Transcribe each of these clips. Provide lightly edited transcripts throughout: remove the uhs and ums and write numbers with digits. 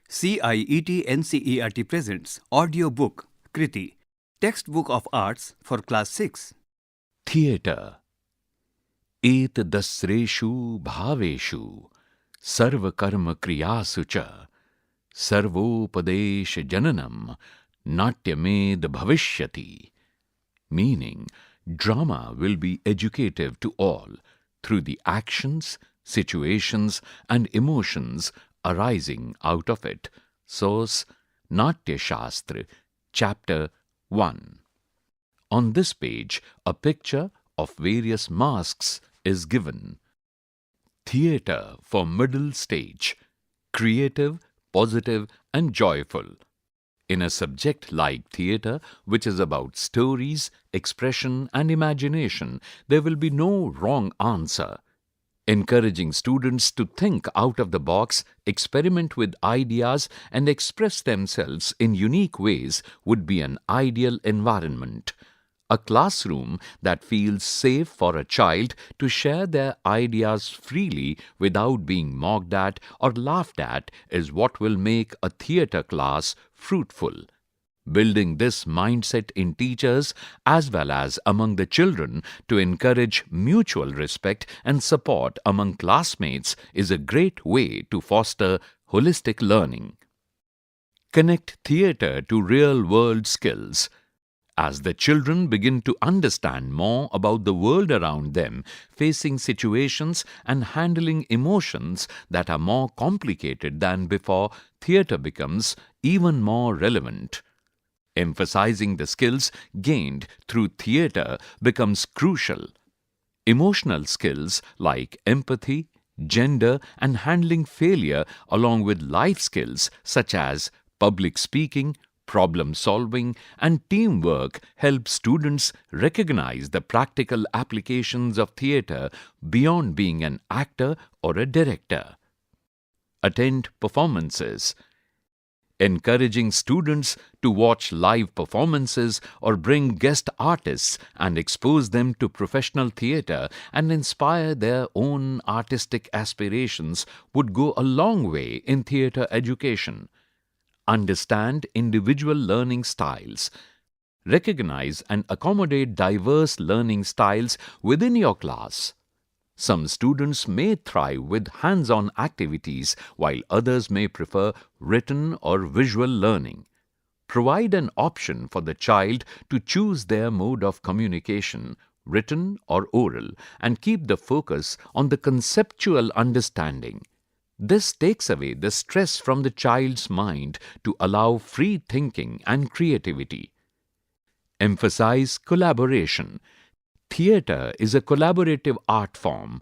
CIET NCERT presents audio book Kriti, textbook of arts for class 6. Theatre. Et dasreshu bhaveshu sarvakarma kriyasu cha sarvopadesh jananam natyamed bhavishyati. Meaning, drama will be educative to all through the actions, situations and emotions arising out of it. Source, Natya Shastra, Chapter 1. On this page, a picture of various masks is given. Theatre for middle stage, creative, positive and joyful. In a subject like theatre, which is about stories, expression and imagination, there will be no wrong answer. Encouraging students to think out of the box, experiment with ideas and express themselves in unique ways would be an ideal environment. A classroom that feels safe for a child to share their ideas freely without being mocked at or laughed at is what will make a theatre class fruitful. Building this mindset in teachers as well as among the children to encourage mutual respect and support among classmates is a great way to foster holistic learning. Connect theatre to real-world skills. As the children begin to understand more about the world around them, facing situations and handling emotions that are more complicated than before, theatre becomes even more relevant. Emphasizing the skills gained through theatre becomes crucial. Emotional skills like empathy, gender, and handling failure, along with life skills such as public speaking, problem solving, and teamwork help students recognize the practical applications of theatre beyond being an actor or a director. Attend performances. Encouraging students to watch live performances or bring guest artists and expose them to professional theatre and inspire their own artistic aspirations would go a long way in theatre education. Understand individual learning styles. Recognize and accommodate diverse learning styles within your class. Some students may thrive with hands-on activities while others may prefer written or visual learning. Provide an option for the child to choose their mode of communication, written or oral, and keep the focus on the conceptual understanding. This takes away the stress from the child's mind to allow free thinking and creativity. Emphasize collaboration. Theatre is a collaborative art form.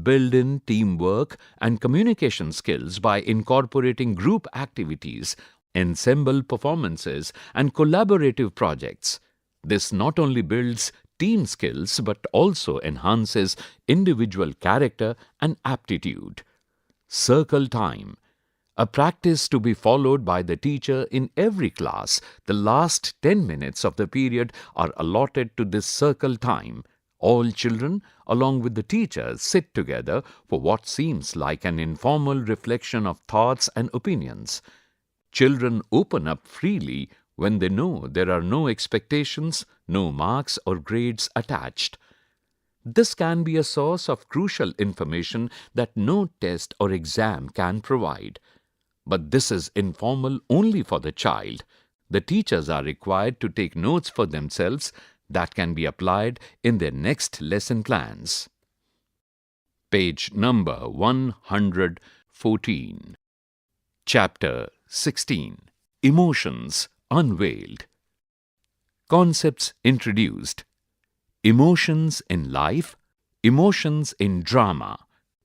Build in teamwork and communication skills by incorporating group activities, ensemble performances, and collaborative projects. This not only builds team skills but also enhances individual character and aptitude. Circle time. A practice to be followed by the teacher in every class. The last 10 minutes of the period are allotted to this circle time. All children, along with the teachers, sit together for what seems like an informal reflection of thoughts and opinions. Children open up freely when they know there are no expectations, no marks or grades attached. This can be a source of crucial information that no test or exam can provide. But this is informal only for the child. The teachers are required to take notes for themselves that can be applied in their next lesson plans. Page number 114. Chapter 16. Emotions Unveiled. Concepts introduced. Emotions in life, emotions in drama,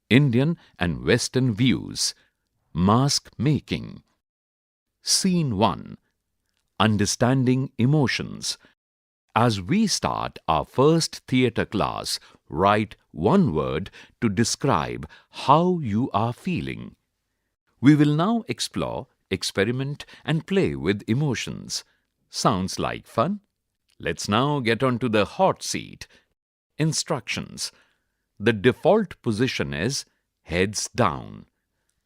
Indian and Western views. Mask making. Scene 1. Understanding emotions. As we start our first theatre class, write one word to describe how you are feeling. We will now explore, experiment and play with emotions. Sounds like fun? Let's now get on to the hot seat. Instructions. The default position is heads down,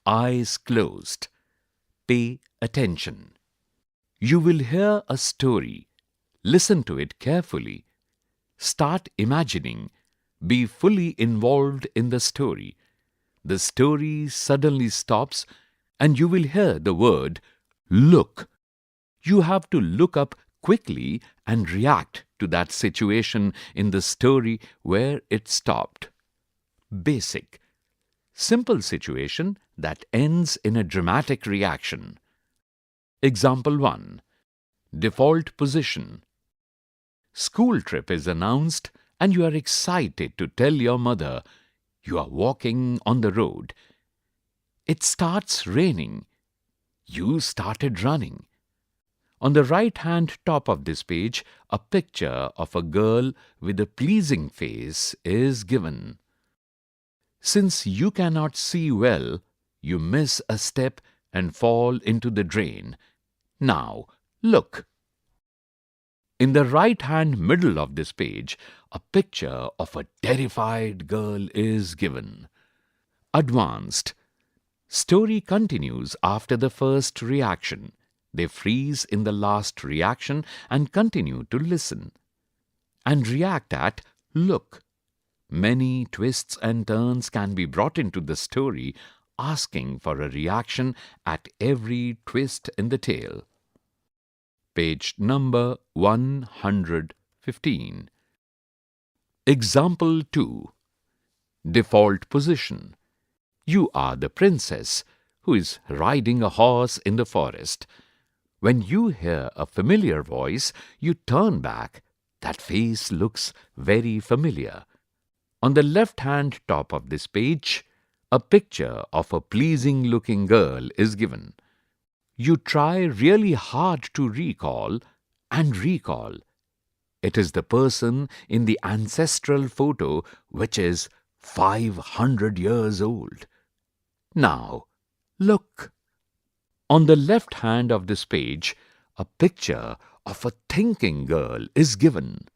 eyes closed. Pay attention. You will hear a story. Listen to it carefully. Start imagining. Be fully involved in the story. The story suddenly stops and you will hear the word look. You have to look up quickly and react to that situation in the story where it stopped. Basic. Simple situation that ends in a dramatic reaction. Example 1. Default position. School trip is announced and you are excited to tell your mother you are walking on the road. It starts raining. You started running. On the right-hand top of this page, a picture of a girl with a pleasing face is given. Since you cannot see well, you miss a step and fall into the drain. Now, look. In the right-hand middle of this page, a picture of a terrified girl is given. Advanced. Story continues after the first reaction. They freeze in the last reaction and continue to listen. And react at look. Many twists and turns can be brought into the story, asking for a reaction at every twist in the tale. Page number 115. Example 2. Default position. You are the princess who is riding a horse in the forest. When you hear a familiar voice, you turn back. That face looks very familiar. On the left-hand top of this page, a picture of a pleasing-looking girl is given. You try really hard to recall and recall. It is the person in the ancestral photo which is 500 years old. Now, look. On the left hand of this page, a picture of a thinking girl is given.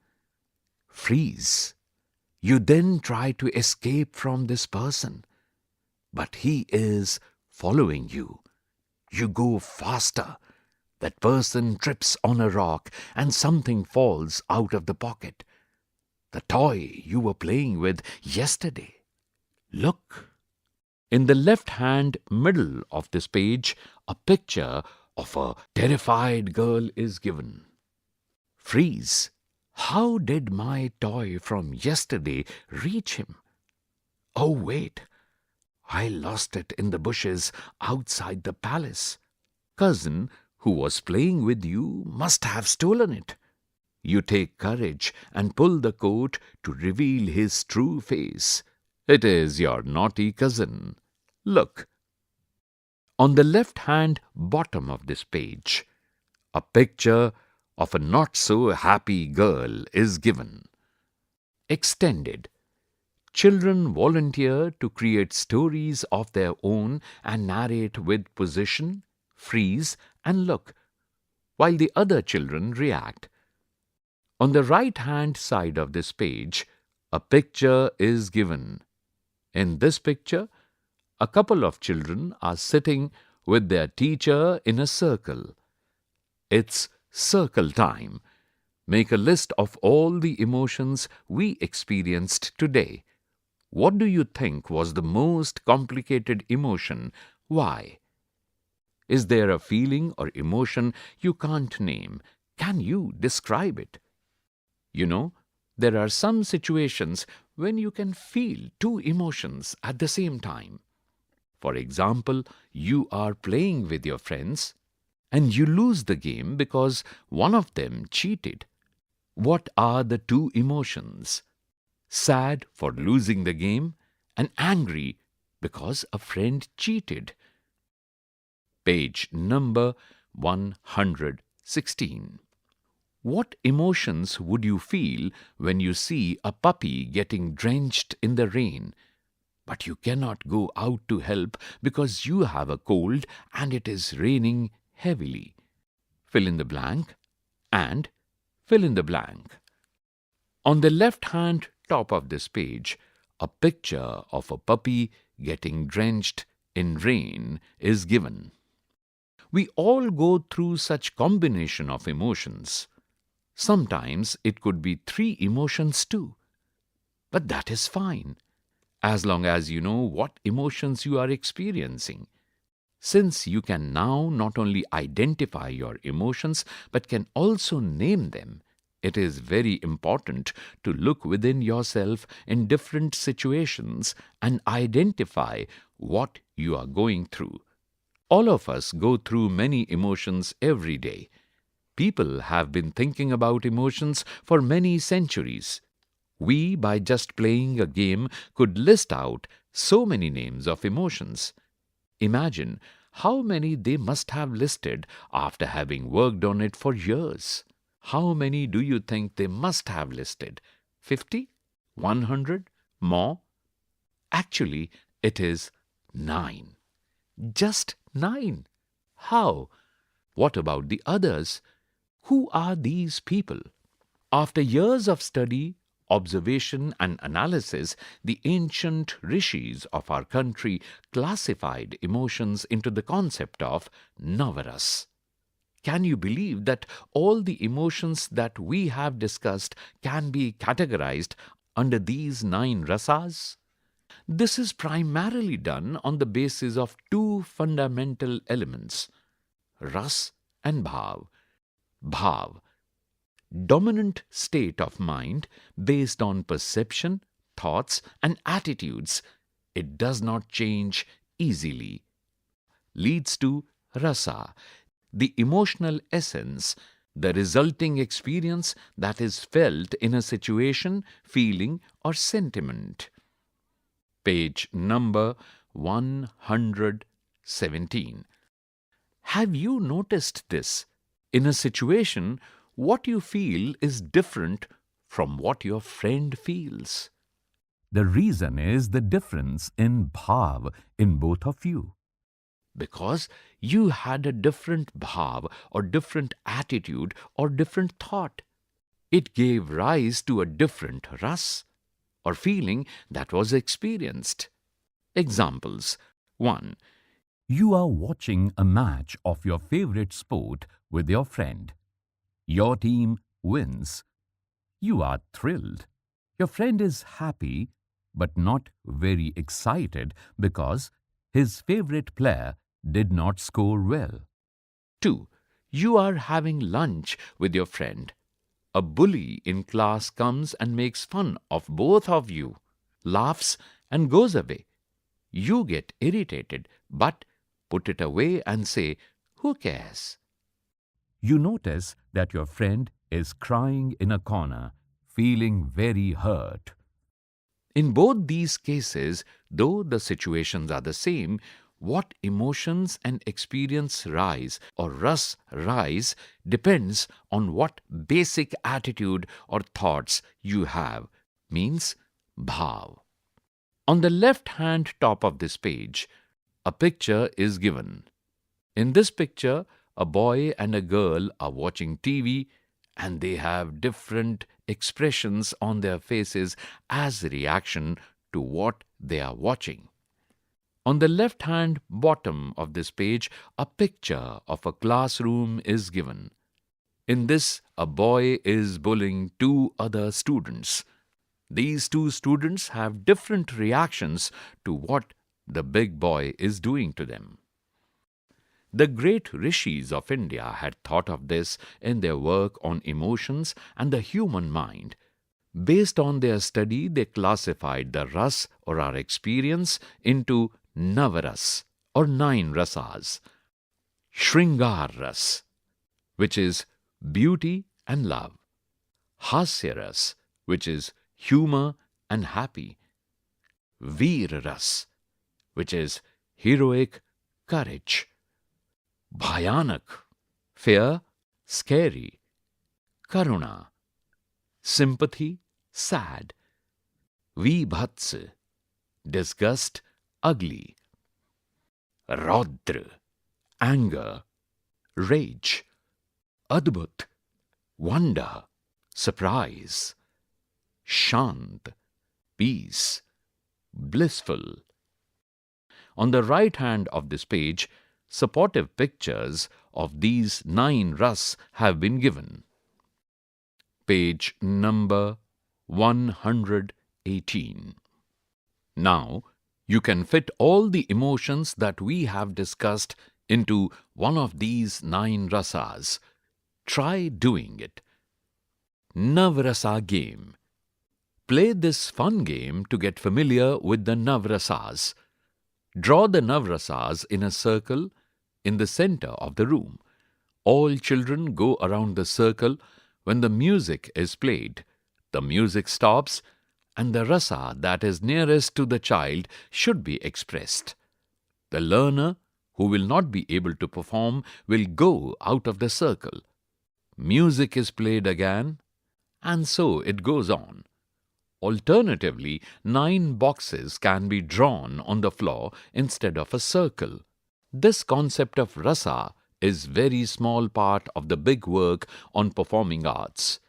Freeze. You then try to escape from this person, but he is following you. You go faster. That person trips on a rock and something falls out of the pocket. The toy you were playing with yesterday. Look. In the left-hand middle of this page, a picture of a terrified girl is given. Freeze. How did my toy from yesterday reach him? Oh, wait. I lost it in the bushes outside the palace. Cousin, who was playing with you, must have stolen it. You take courage and pull the coat to reveal his true face. It is your naughty cousin. Look. On the left-hand bottom of this page, a picture of a not-so-happy girl is given. Extended. Children volunteer to create stories of their own and narrate with position, freeze, and look, while the other children react. On the right-hand side of this page, a picture is given. In this picture, a couple of children are sitting with their teacher in a circle. It's circle time. Make a list of all the emotions we experienced today. What do you think was the most complicated emotion? Why? Is there a feeling or emotion you can't name? Can you describe it? You know, there are some situations when you can feel two emotions at the same time. For example, you are playing with your friends and you lose the game because one of them cheated. What are the two emotions? Sad for losing the game and angry because a friend cheated. Page number 116. What emotions would you feel when you see a puppy getting drenched in the rain, but you cannot go out to help because you have a cold and it is raining heavily? Fill in the blank and fill in the blank. On the left-hand top of this page, a picture of a puppy getting drenched in rain is given. We all go through such combination of emotions. Sometimes it could be three emotions too. But that is fine, as long as you know what emotions you are experiencing. Since you can now not only identify your emotions but can also name them, it is very important to look within yourself in different situations and identify what you are going through. All of us go through many emotions every day. People have been thinking about emotions for many centuries. We, by just playing a game, could list out so many names of emotions. Imagine how many they must have listed after having worked on it for years. How many do you think they must have listed? 50? 100? More? Actually, it is 9. Just 9. How? What about the others? Who are these people? After years of study, observation and analysis, the ancient rishis of our country classified emotions into the concept of navaras. Can you believe that all the emotions that we have discussed can be categorized under these 9 rasas? This is primarily done on the basis of two fundamental elements, ras and bhav. Bhav, dominant state of mind based on perception, thoughts, and attitudes. It does not change easily. Leads to rasa, the emotional essence, the resulting experience that is felt in a situation, feeling, or sentiment. Page number 117. Have you noticed this? In a situation, what you feel is different from what your friend feels. The reason is the difference in bhav in both of you. Because you had a different bhav or different attitude or different thought. It gave rise to a different ras or feeling that was experienced. Examples. 1. You are watching a match of your favorite sport with your friend. Your team wins. You are thrilled. Your friend is happy but not very excited because his favorite player did not score well. 2. You are having lunch with your friend. A bully in class comes and makes fun of both of you, laughs and goes away. You get irritated but put it away and say, "Who cares?" You notice that your friend is crying in a corner, feeling very hurt. In both these cases, though the situations are the same, what emotions and experience rise or ras rise depends on what basic attitude or thoughts you have, means bhav. On the left hand top of this page, a picture is given. In this picture, a boy and a girl are watching TV and they have different expressions on their faces as a reaction to what they are watching. On the left hand bottom of this page, a picture of a classroom is given. In this, a boy is bullying two other students. These two students have different reactions to what the big boy is doing to them. The great rishis of India had thought of this in their work on emotions and the human mind. Based on their study, they classified the ras or our experience into navaras or 9 rasas. Shringar ras, which is beauty and love. Hasya ras, which is humor and happy. Veer ras, which is heroic courage. Bhayanak, fear, scary. Karuna, sympathy, sad. Vibhats, disgust, ugly. Raudra, anger, rage. Adbhut, wonder, surprise. Shant, peace, blissful. On the right hand of this page, supportive pictures of these 9 ras have been given. Page number 118. Now, you can fit all the emotions that we have discussed into one of these 9 rasas. Try doing it. Navrasa game. Play this fun game to get familiar with the Navrasas. Draw the Navrasas in a circle in the center of the room. All children go around the circle when the music is played. The music stops and the rasa that is nearest to the child should be expressed. The learner who will not be able to perform will go out of the circle. Music is played again, and so it goes on. Alternatively, 9 boxes can be drawn on the floor instead of a circle. This concept of rasa is very small part of the big work on performing arts.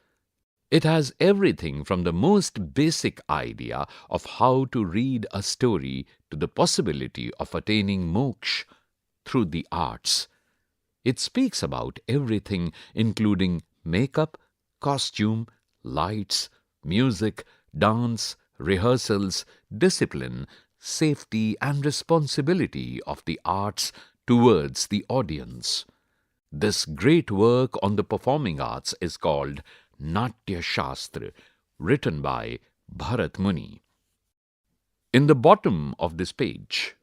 It has everything from the most basic idea of how to read a story to the possibility of attaining moksha through the arts. It speaks about everything including makeup, costume, lights, music, dance, rehearsals, discipline, safety and responsibility of the arts towards the audience. This great work on the performing arts is called Natya Shastra, written by Bharat Muni. In the bottom of this page,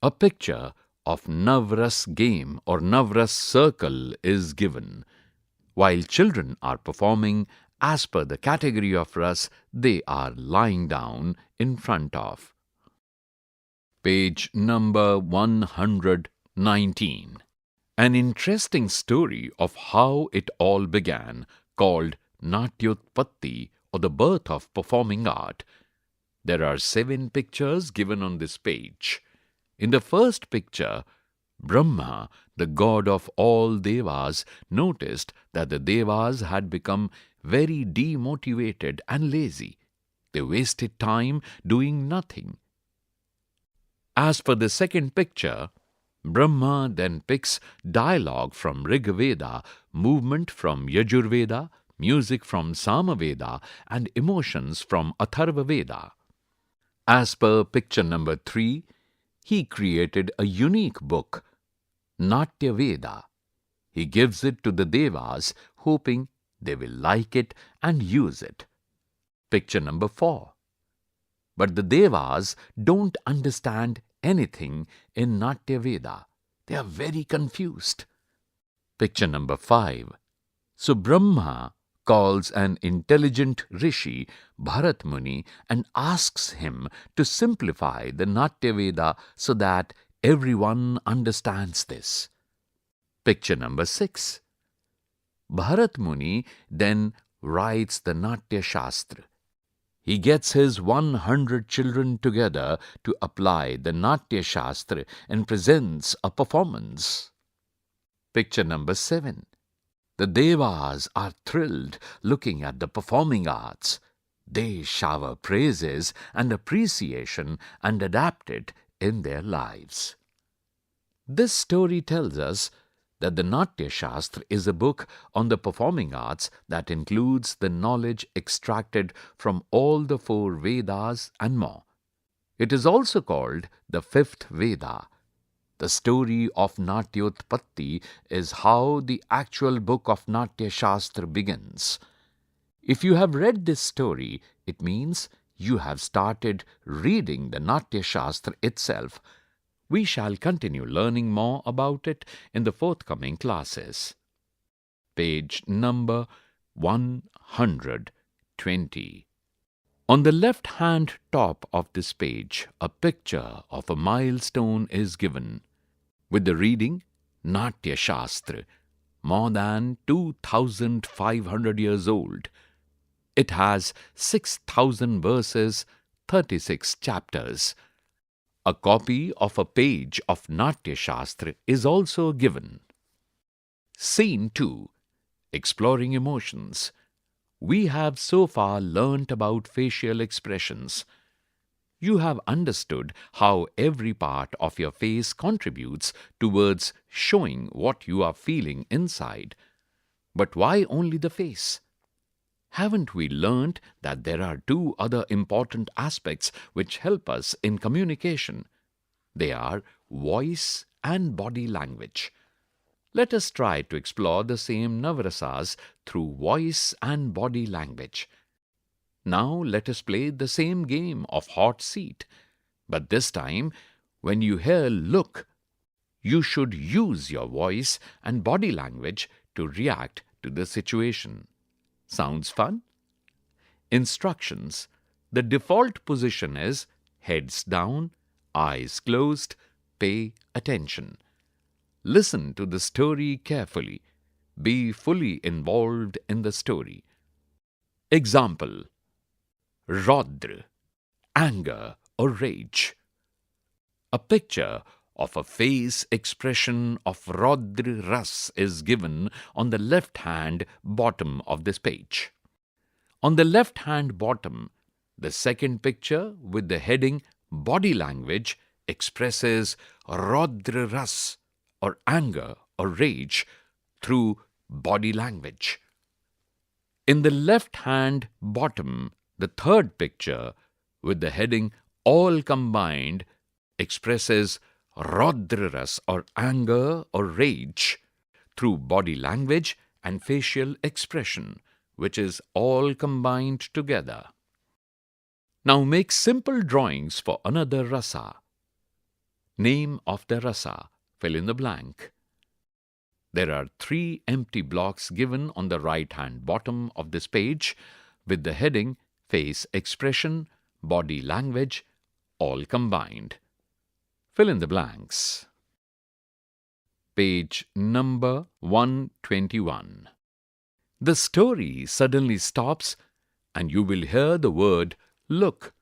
a picture of Navras game or Navras circle is given. While children are performing, as per the category of ras, they are lying down in front of. Page number 119. An interesting story of how it all began, called Natyotpatti, or the birth of performing art. There are 7 pictures given on this page. In the first picture, Brahma, the god of all devas, noticed that the devas had become very demotivated and lazy. They wasted time doing nothing. As per the second picture, Brahma then picks dialogue from Rig Veda, movement from Yajur Veda, music from Samaveda, and emotions from Atharva Veda. As per picture number 3, he created a unique book, Natya Veda. He gives it to the devas, hoping they will like it and use it. Picture number 4. But the devas don't understand anything in Natya Veda. They are very confused. Picture number 5. So Brahma calls an intelligent rishi, Bharat Muni, and asks him to simplify the Natya Veda so that everyone understands this. Picture number 6. Bharat Muni then writes the Natya Shastra. He gets his 100 children together to apply the Natya Shastra and presents a performance. Picture number 7. The devas are thrilled looking at the performing arts. They shower praises and appreciation and adapt it in their lives. This story tells us that the Natya Shastra is a book on the performing arts that includes the knowledge extracted from all the 4 Vedas and more. It is also called the 5th Veda. The story of Natyotpatti is how the actual book of Natya Shastra begins. If you have read this story, it means you have started reading the Natya Shastra itself. We shall continue learning more about it in the forthcoming classes. Page number 120. On the left-hand top of this page, a picture of a milestone is given, with the reading Natya Shastra, more than 2,500 years old. It has 6,000 verses, 36 chapters. A copy of a page of Natya Shastra is also given. Scene 2. Exploring emotions. We have so far learnt about facial expressions. you have understood how every part of your face contributes towards showing what you are feeling inside. But why only the face? Haven't we learnt that there are two other important aspects which help us in communication? They are voice and body language. Let us try to explore the same navrasas through voice and body language. Now let us play the same game of hot seat. But this time, when you hear look, you should use your voice and body language to react to the situation. Sounds fun? Instructions. The default position is heads down, eyes closed, pay attention. Listen to the story carefully. Be fully involved in the story. Example. Raudra, anger or rage. A picture of a face expression of Raudra Ras is given on the left-hand bottom of this page. On the left-hand bottom, the second picture with the heading Body Language expresses Raudra Ras or anger or rage through body language. In the left-hand bottom, the third picture with the heading All Combined expresses Raudra Ras or anger or rage through body language and facial expression, which is all combined together. Now make simple drawings for another rasa. Name of the rasa. Fill in the blank. There are 3 empty blocks given on the right-hand bottom of this page with the heading Face Expression, Body Language, all combined. Fill in the blanks. Page number 121. The story suddenly stops and you will hear the word look.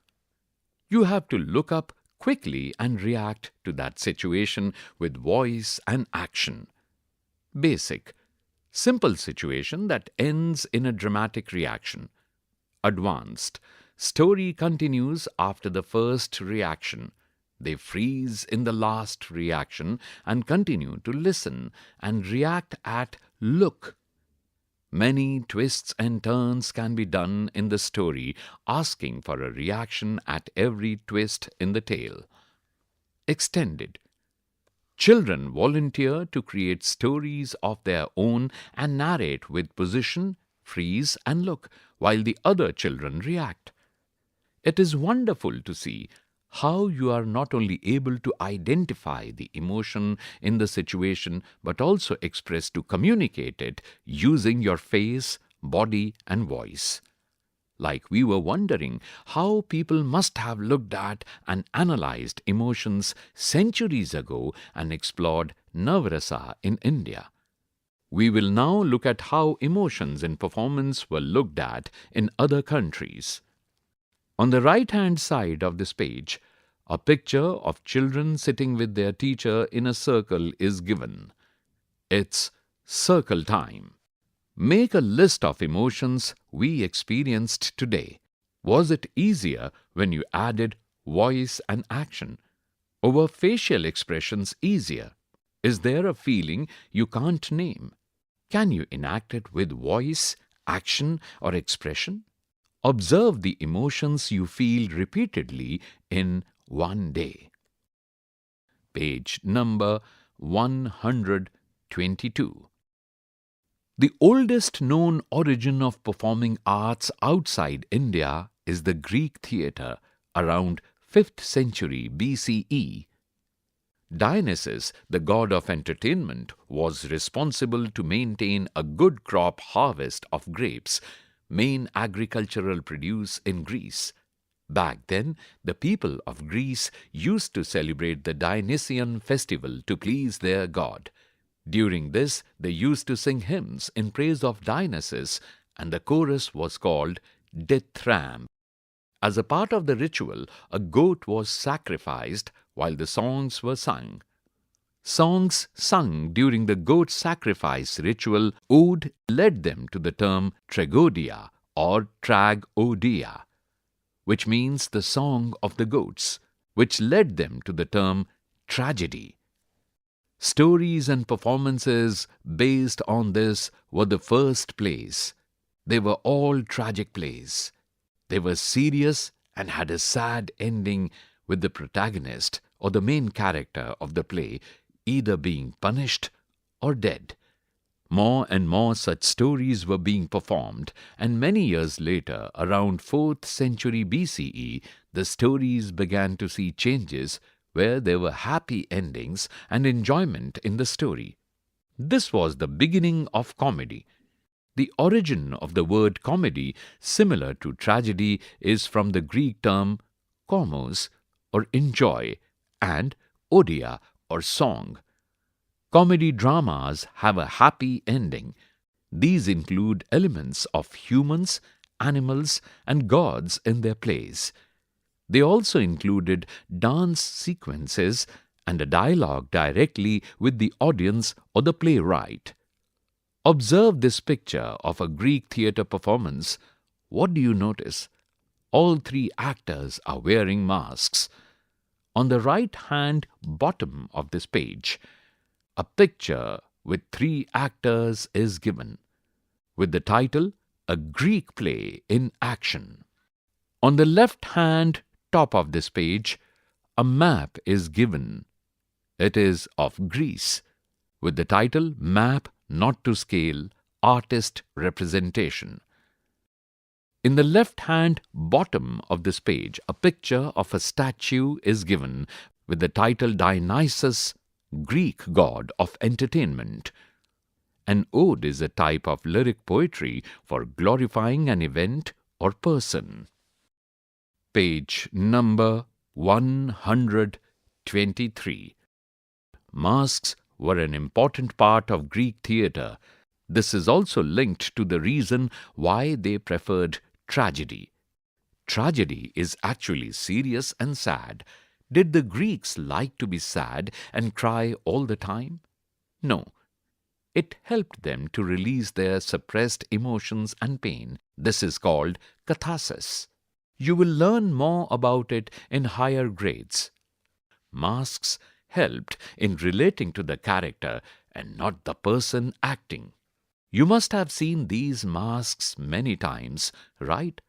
You have to look up quickly and react to that situation with voice and action. Basic. Simple situation that ends in a dramatic reaction. Advanced. Story continues after the first reaction. They freeze in the last reaction and continue to listen and react at look. Many twists and turns can be done in the story, asking for a reaction at every twist in the tale. Extended. Children volunteer to create stories of their own and narrate with position, freeze and look, while the other children react. It is wonderful to see how you are not only able to identify the emotion in the situation but also express to communicate it using your face, body and voice. Like we were wondering how people must have looked at and analyzed emotions centuries ago and explored Navrasa in India. We will now look at how emotions in performance were looked at in other countries. On the right-hand side of this page, a picture of children sitting with their teacher in a circle is given. It's circle time. Make a list of emotions we experienced today. Was it easier when you added voice and action? Or were facial expressions easier? Is there a feeling you can't name? Can you enact it with voice, action, or expression? Observe the emotions you feel repeatedly in one day. Page number 122. The oldest known origin of performing arts outside India is the Greek theatre around 5th century BCE. Dionysus, the god of entertainment, was responsible to maintain a good crop harvest of grapes, main agricultural produce in Greece. Back then, the people of Greece used to celebrate the Dionysian festival to please their god. During this, they used to sing hymns in praise of Dionysus, and the chorus was called Dithram. As a part of the ritual, a goat was sacrificed while the songs were sung. Songs sung during the goat sacrifice ritual led them to the term tragodia or tragodia, which means the song of the goats, which led them to the term tragedy. Stories and performances based on this were the first plays. They were all tragic plays. They were serious and had a sad ending, with the protagonist or the main character of the play either being punished or dead. More and more such stories were being performed, and many years later, around 4th century BCE, the stories began to see changes where there were happy endings and enjoyment in the story. This was the beginning of comedy. The origin of the word comedy, similar to tragedy, is from the Greek term komos, or enjoy, and odia, or song. Comedy dramas have a happy ending. These include elements of humans, animals, and gods in their plays. They also included dance sequences and a dialogue directly with the audience or the playwright. Observe this picture of a Greek theatre performance. What do you notice? All three actors are wearing masks. On the right-hand bottom of this page, a picture with three actors is given, with the title, A Greek Play in Action. On the left-hand top of this page, a map is given. It is of Greece, with the title, Map Not to Scale, Artist Representation. In the left-hand bottom of this page, a picture of a statue is given with the title Dionysus, Greek god of entertainment. An ode is a type of lyric poetry for glorifying an event or person. Page number 123. Masks were an important part of Greek theatre. This is also linked to the reason why they preferred tragedy. Tragedy is actually serious and sad. Did the Greeks like to be sad and cry all the time? No. It helped them to release their suppressed emotions and pain. This is called catharsis. You will learn more about it in higher grades. Masks helped in relating to the character and not the person acting. You must have seen these masks many times, right?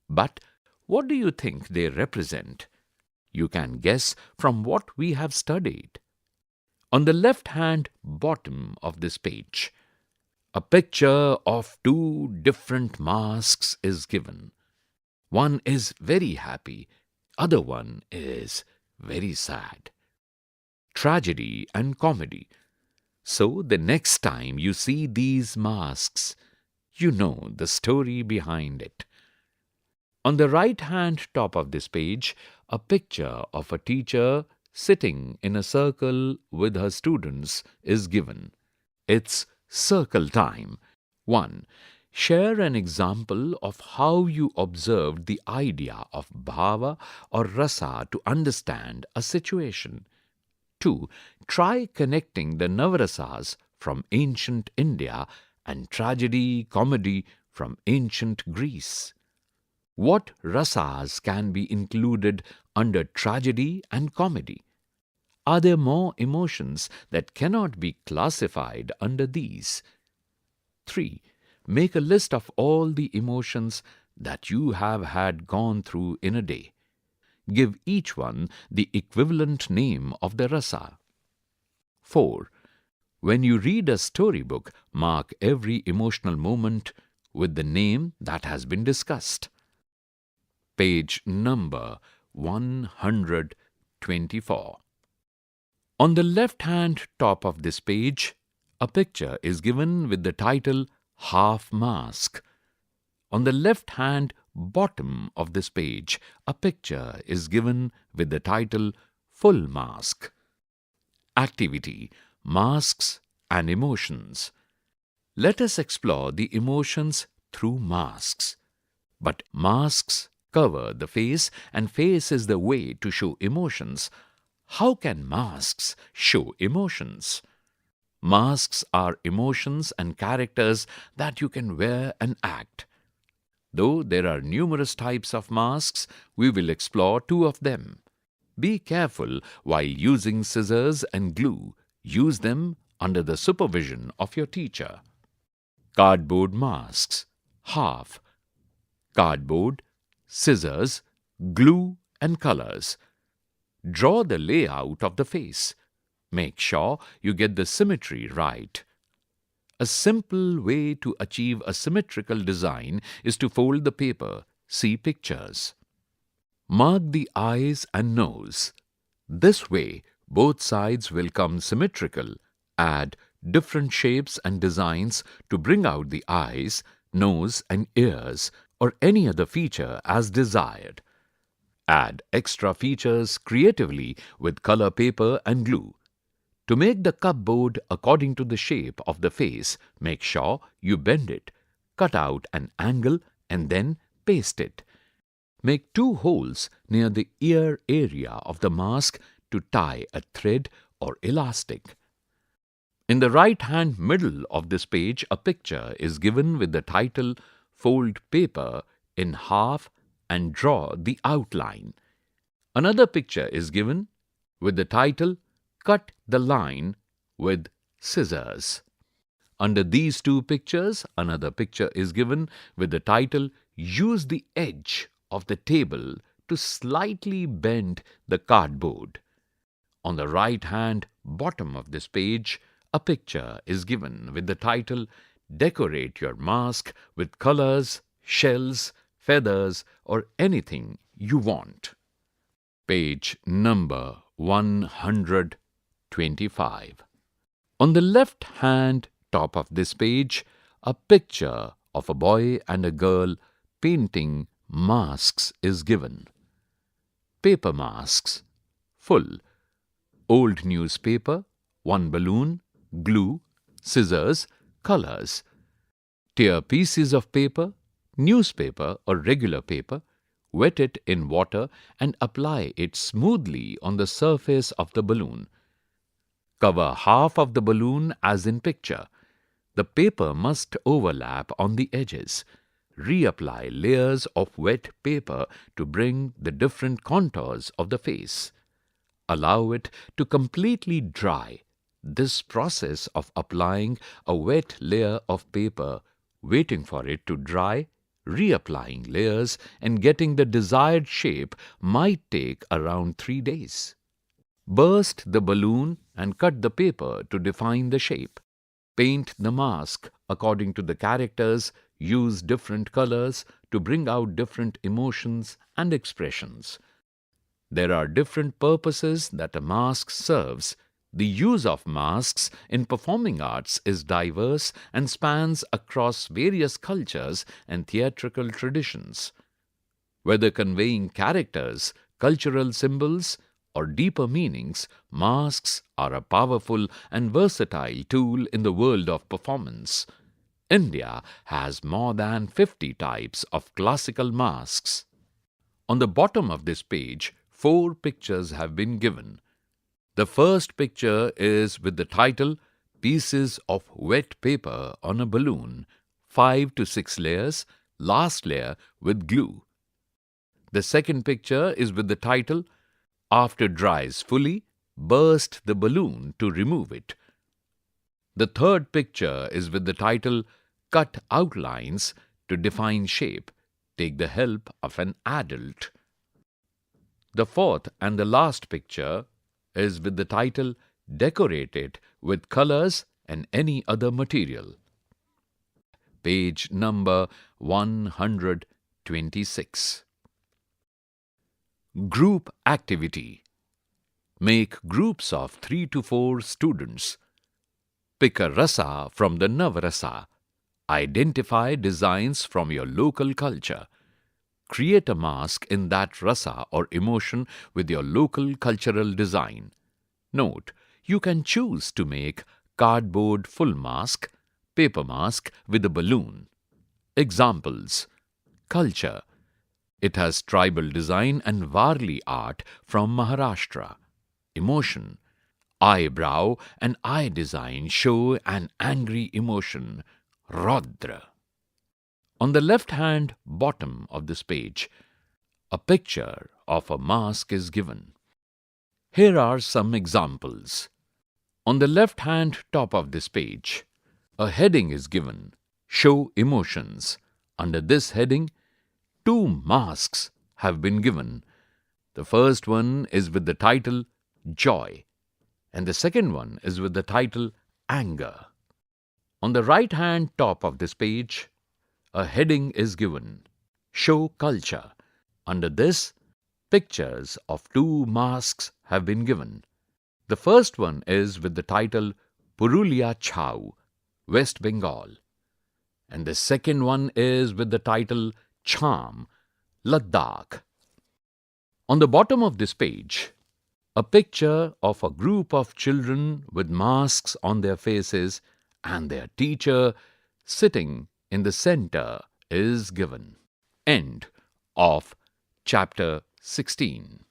But what do you think they represent? You can guess from what we have studied. On the left-hand bottom of this page, a picture of two different masks is given. One is very happy, other one is very sad. Tragedy and comedy. So the next time you see these masks, you know the story behind it. On the right-hand top of this page, a picture of a teacher sitting in a circle with her students is given. It's circle time. 1. Share an example of how you observed the idea of bhava or rasa to understand a situation. 2. Try connecting the navrasas from ancient India and tragedy, comedy from ancient Greece. What rasas can be included under tragedy and comedy? Are there more emotions that cannot be classified under these? 3. Make a list of all the emotions that you have had gone through in a day. Give each one the equivalent name of the rasa. 4. When you read a storybook, mark every emotional moment with the name that has been discussed. Page number 124. On the left-hand top of this page, a picture is given with the title Half Mask. On the left-hand bottom of this page, a picture is given with the title Full Mask. Activity: Masks and Emotions. Let us explore the emotions through masks. But masks cover the face, and face is the way to show emotions. How can masks show emotions? Masks are emotions and characters that you can wear and act. Though there are numerous types of masks, we will explore two of them. Be careful while using scissors and glue. Use them under the supervision of your teacher. Cardboard masks. Half. Cardboard, scissors, glue and colors. Draw the layout of the face. Make sure you get the symmetry right. A simple way to achieve a symmetrical design is to fold the paper. See pictures. Mark the eyes and nose. This way, both sides will come symmetrical. Add different shapes and designs to bring out the eyes, nose and ears, or any other feature as desired. Add extra features creatively with color paper and glue. To make the cupboard according to the shape of the face, make sure you bend it, cut out an angle and then paste it. Make 2 holes near the ear area of the mask to tie a thread or elastic. In the right-hand middle of this page, a picture is given with the title "Fold paper in half and draw the outline." Another picture is given with the title "Cut the line with scissors." Under these 2 pictures, another picture is given with the title "Use the edge of the table to slightly bend the cardboard." On the right-hand bottom of this page, a picture is given with the title "Decorate your mask with colors, shells, feathers, or anything you want." Page number 125. On the left-hand top of this page, a picture of a boy and a girl painting masks is given. Paper masks. Full. Old newspaper, 1 balloon, glue, scissors, colors. Tear pieces of paper, newspaper or regular paper, wet it in water and apply it smoothly on the surface of the balloon. Cover half of the balloon as in picture. The paper must overlap on the edges. Reapply layers of wet paper to bring the different contours of the face. Allow it to completely dry. This process of applying a wet layer of paper, waiting for it to dry, reapplying layers and getting the desired shape might take around 3 days. Burst the balloon and cut the paper to define the shape. Paint the mask according to the characters. Use different colors to bring out different emotions and expressions. There are different purposes that a mask serves. The use of masks in performing arts is diverse and spans across various cultures and theatrical traditions. Whether conveying characters, cultural symbols, or deeper meanings, masks are a powerful and versatile tool in the world of performance. India has more than 50 types of classical masks. On the bottom of this page, 4 pictures have been given. The first picture is with the title "Pieces of Wet Paper on a Balloon, 5 to 6 layers, last layer with glue." The second picture is with the title "After dries fully, burst the balloon to remove it." The third picture is with the title "Cut outlines to define shape. Take the help of an adult." The fourth and the last picture is with the title "Decorate it with colors and any other material." Page number 126. Group activity. Make groups of 3 to 4 students. Pick a rasa from the Navrasa. Identify designs from your local culture. Create a mask in that rasa or emotion with your local cultural design. Note, you can choose to make cardboard full mask, paper mask with a balloon. Examples. Culture. It has tribal design and Varli art from Maharashtra. Emotion. Eyebrow and eye design show an angry emotion, Raudra. On the left-hand bottom of this page, a picture of a mask is given. Here are some examples. On the left-hand top of this page, a heading is given, Show Emotions. Under this heading, 2 masks have been given. The first one is with the title Joy, and the second one is with the title Anger. On the right-hand top of this page, a heading is given, Show Culture. Under this, pictures of 2 masks have been given. The first one is with the title Purulia Chhau, West Bengal, and the second one is with the title Charm, Ladakh. On the bottom of this page, a picture of a group of children with masks on their faces and their teacher sitting in the center is given. End of Chapter 16.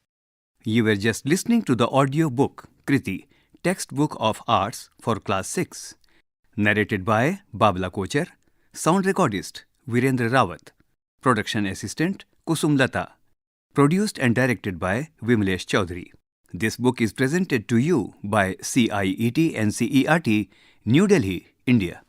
You were just listening to the audio book Kriti, Textbook of Arts for Class 6, narrated by Babla Kochar, sound recordist Virendra Rawat, production assistant Kusum Lata, produced and directed by Vimlesh Chaudhary. This book is presented to you by CIET NCERT, New Delhi, India.